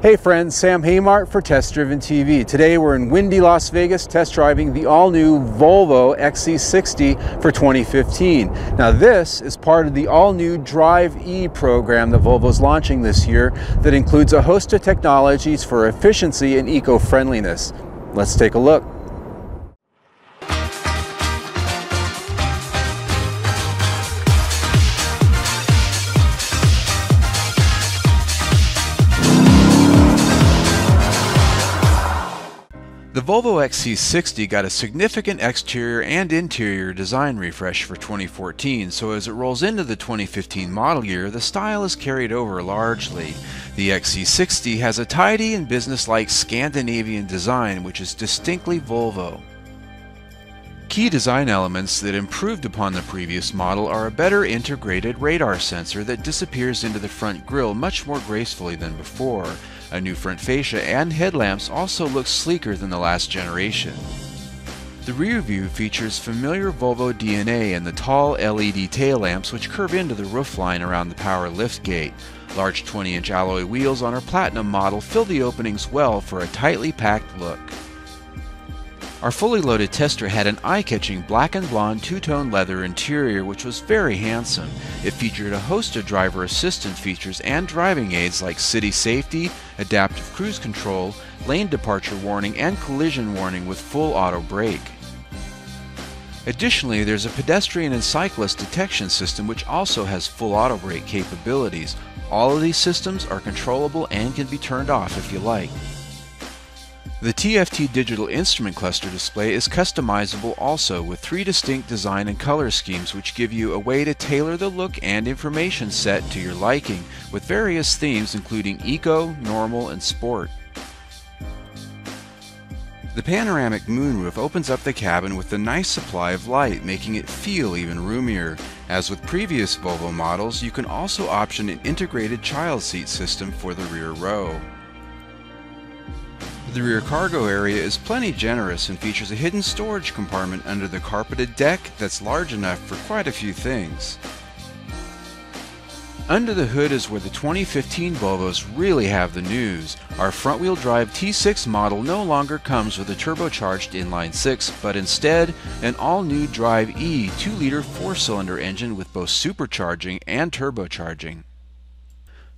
Hey friends, Sam Haymart for Test Driven TV. Today we're in windy Las Vegas test driving the all-new Volvo XC60 for 2015. Now this is part of the all-new Drive E program that Volvo's launching this year that includes a host of technologies for efficiency and eco-friendliness. Let's take a look. The Volvo XC60 got a significant exterior and interior design refresh for 2014, so as it rolls into the 2015 model year, the style is carried over largely. The XC60 has a tidy and businesslike Scandinavian design, which is distinctly Volvo. Key design elements that improved upon the previous model are a better integrated radar sensor that disappears into the front grille much more gracefully than before. A new front fascia and headlamps also look sleeker than the last generation. The rear view features familiar Volvo DNA and the tall LED tail lamps which curve into the roofline around the power liftgate. Large 20-inch alloy wheels on our Platinum model fill the openings well for a tightly packed look. Our fully loaded tester had an eye-catching black and blonde two-tone leather interior which was very handsome. It featured a host of driver assistance features and driving aids like city safety, adaptive cruise control, lane departure warning, and collision warning with full auto brake. Additionally, there's a pedestrian and cyclist detection system which also has full auto brake capabilities. All of these systems are controllable and can be turned off if you like. The TFT digital instrument cluster display is customizable also with 3 distinct design and color schemes which give you a way to tailor the look and information set to your liking with various themes including eco, normal, and sport. The panoramic moonroof opens up the cabin with a nice supply of light, making it feel even roomier. As with previous Volvo models, you can also option an integrated child seat system for the rear row. The rear cargo area is plenty generous and features a hidden storage compartment under the carpeted deck that's large enough for quite a few things. Under the hood is where the 2015 Volvos really have the news. Our front-wheel drive T6 model no longer comes with a turbocharged inline-6, but instead an all-new Drive E 2-liter 4-cylinder engine with both supercharging and turbocharging.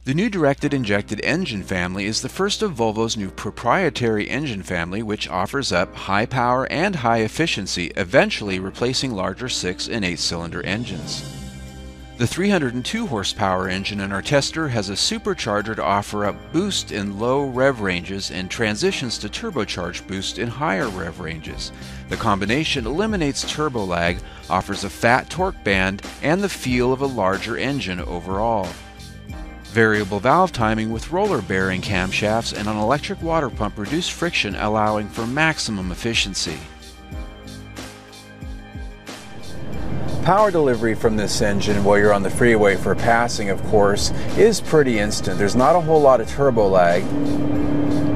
The new directed injected engine family is the first of Volvo's new proprietary engine family which offers up high power and high efficiency, eventually replacing larger 6- and 8-cylinder engines. The 302 horsepower engine in our tester has a supercharger to offer up boost in low rev ranges and transitions to turbocharged boost in higher rev ranges. The combination eliminates turbo lag, offers a fat torque band, and the feel of a larger engine overall. Variable valve timing with roller bearing camshafts and an electric water pump reduce friction, allowing for maximum efficiency. Power delivery from this engine while you're on the freeway for passing, of course, is pretty instant. There's not a whole lot of turbo lag.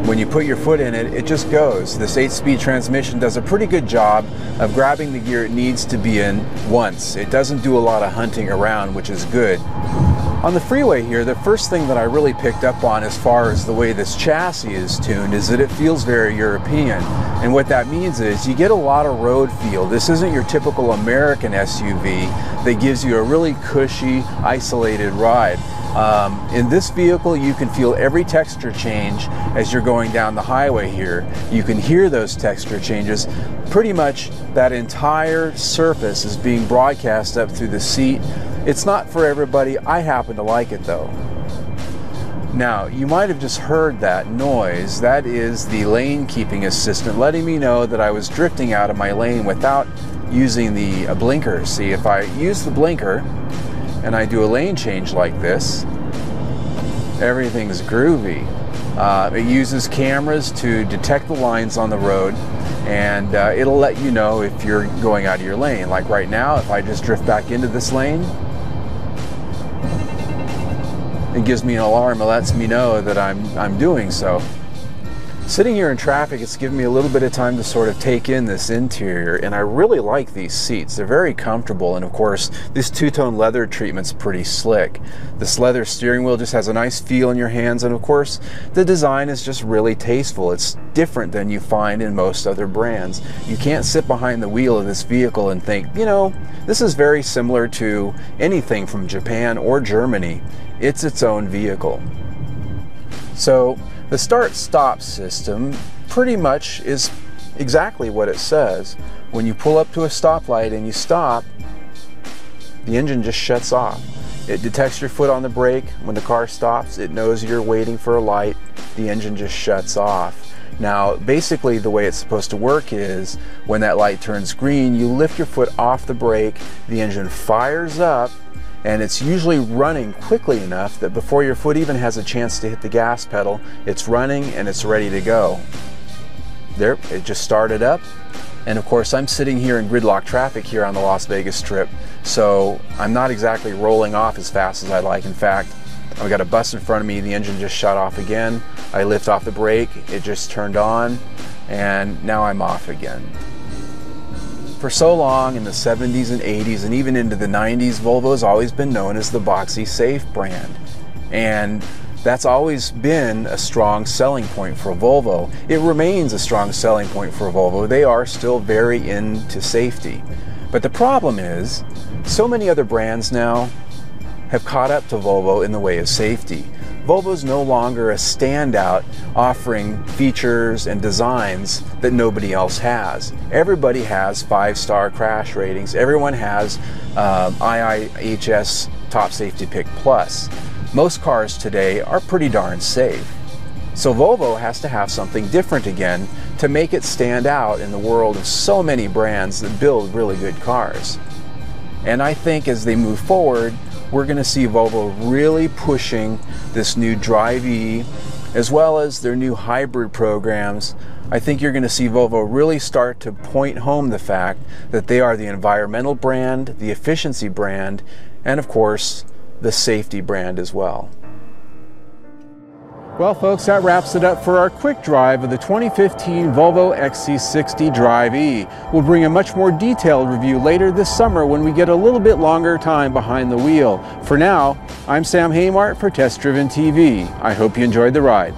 When you put your foot in it, it just goes. This 8-speed transmission does a pretty good job of grabbing the gear it needs to be in once. It doesn't do a lot of hunting around, which is good. On the freeway here, the first thing that I really picked up on as far as the way this chassis is tuned is that it feels very European. And what that means is you get a lot of road feel. This isn't your typical American SUV that gives you a really cushy, isolated ride. In this vehicle, you can feel every texture change as you're going down the highway here. You can hear those texture changes. Pretty much that entire surface is being broadcast up through the seat. It's not for everybody. I happen to like it though. Now, you might have just heard that noise. That is the lane keeping assistant letting me know that I was drifting out of my lane without using the blinker. See, if I use the blinker and I do a lane change like this, everything's groovy. It uses cameras to detect the lines on the road, and it'll let you know if you're going out of your lane. Like right now, if I just drift back into this lane, it gives me an alarm. It lets me know that I'm doing so. Sitting here in traffic, it's given me a little bit of time to sort of take in this interior, and I really like these seats. They're very comfortable, and of course, this two-tone leather treatment's pretty slick. This leather steering wheel just has a nice feel in your hands, and of course, the design is just really tasteful. It's different than you find in most other brands. You can't sit behind the wheel of this vehicle and think, you know, this is very similar to anything from Japan or Germany. It's its own vehicle. So, the start-stop system pretty much is exactly what it says. When you pull up to a stoplight and you stop, the engine just shuts off. It detects your foot on the brake. When the car stops, it knows you're waiting for a light. The engine just shuts off. Now, basically the way it's supposed to work is when that light turns green, you lift your foot off the brake, the engine fires up, and it's usually running quickly enough that before your foot even has a chance to hit the gas pedal, it's running and it's ready to go. There, it just started up. And of course, I'm sitting here in gridlock traffic here on the Las Vegas Strip, so I'm not exactly rolling off as fast as I'd like. In fact, I've got a bus in front of me, the engine just shut off again. I lift off the brake, it just turned on, and now I'm off again. For so long in the 70s and 80s and even into the 90s, Volvo has always been known as the boxy safe brand. And that's always been a strong selling point for Volvo. It remains a strong selling point for Volvo. They are still very into safety. But the problem is, so many other brands now have caught up to Volvo in the way of safety. Volvo's no longer a standout offering features and designs that nobody else has. Everybody has 5-star crash ratings. Everyone has IIHS Top Safety Pick Plus. Most cars today are pretty darn safe. So Volvo has to have something different again to make it stand out in the world of so many brands that build really good cars. And I think as they move forward, we're going to see Volvo really pushing this new Drive-E as well as their new hybrid programs. I think you're going to see Volvo really start to point home the fact that they are the environmental brand, the efficiency brand, and of course, the safety brand as well. Well, folks, that wraps it up for our quick drive of the 2015 Volvo XC60 Drive-E. We'll bring a much more detailed review later this summer when we get a little bit longer time behind the wheel. For now, I'm Sam Haymart for Test Driven TV. I hope you enjoyed the ride.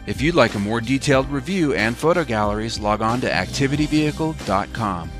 If you'd like a more detailed review and photo galleries, log on to activityvehicle.com.